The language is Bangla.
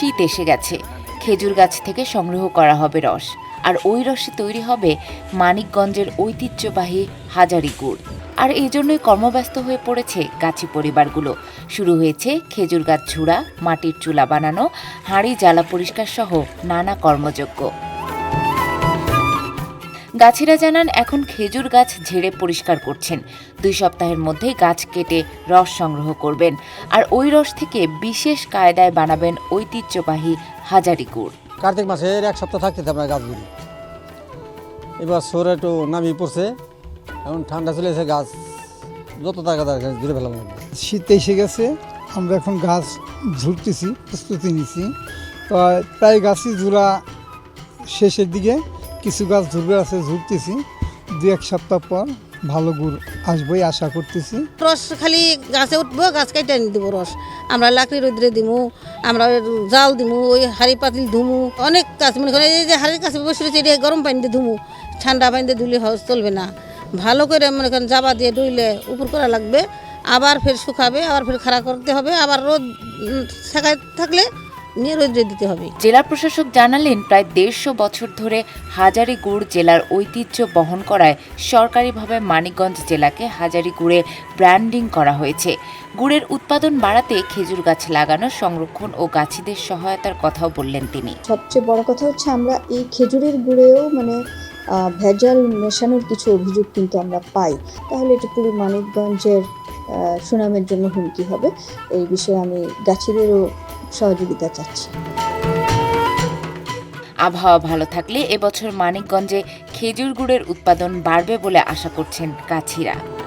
শীত এসে গেছে, খেজুর গাছ থেকে সংগ্রহ করা হবে রস, আর ওই রসে তৈরি হবে মানিকগঞ্জের ঐতিহ্যবাহী হাজারি গুড়। আর এই জন্যই কর্মব্যস্ত হয়ে পড়েছে গাছি পরিবারগুলো। শুরু হয়েছে খেজুর গাছ ঝুড়া, মাটির চুলা বানানো, হাঁড়ি জ্বালা পরিষ্কার সহ নানা কর্মযজ্ঞ। গাছিরা জানান, এখন খেজুর গাছ ঝেড়ে পরিষ্কার করছেন। 2 সপ্তাহের মধ্যেই গাছ কেটে রস সংগ্রহ করবেন, আর ওই রস থেকে বিশেষ কায়দায় বানাবেন ঐতিহ্যবাহী হাজারি গুড়। কার্তিক মাসের 1 সপ্তাহ থাকতে আমরা গাছগুলি, এবার সরে একটু নামিয়ে পড়ছে, এখন ঠান্ডা চলে এসে গাছ যত তাড়াতাড়ি গাছ ধরে ফেলাম। শীত এসে গেছে, আমরা এখন গাছ ঝুড়তেছি, প্রস্তুতি নিচ্ছি। তো প্রায় গাছই ঝুড়া শেষের দিকে, কিছু গাছ ঝুড়বে আছে, ঝুড়তেছি। 2-1 সপ্তাহ পর ভালো গুড় আসবই আশা করতেছি। রস খালি গাছে উঠবো, গাছ কেটে দিব রস। আমরা লাকড়ি রোদ্রে দিমু, আমরা জাল দিমু, ওই হাড়ি পাতিল ধুমু, অনেক কাজ মনে করেন। এই যে হাড়ির কাছে বসে রয়েছে, এটা গরম পানিতে ধুমু, ঠান্ডা পানিতে ধুলে চলবে না। ভালো করে মনে করেন জাবা দিয়ে ধুইলে উপর করা লাগবে, আবার ফের শুকাবে, আবার ফের খাড়া করতে হবে, আবার রোদ শেখায় থাকলে নিয়ে রোদ্রে দিতে হবে। জেলা প্রশাসক জানালেন, প্রায় 150 বছর ধরে হাজারি গুড় জেলার ঐতিহ্য বহন করায় সরকারিভাবে মানিকগঞ্জ জেলাকে হাজারি গুড়ে ব্র্যান্ডিং করা হয়েছে। গুড়ের উৎপাদন বাড়াতে খেজুর গাছ লাগানো, সংরক্ষণ ও গাছিদের সহায়তার কথাও বললেন তিনি। সবচেয়ে বড় কথা হচ্ছে, আমরা এই খেজুরের গুড়েও ভেজাল মেশানোর কিছু অভিযোগ কিন্তু আমরা পাই। তাহলে এটা পুরো মানিকগঞ্জের সুনামের জন্য হুমকি হবে। এই বিষয়ে আমি গাছিদেরও সহযোগিতা চাচ্ছি। আবহাওয়া ভালো থাকলে এবছর মানিকগঞ্জে খেজুর গুড়ের উৎপাদন বাড়বে বলে আশা করছেন গাছিরা।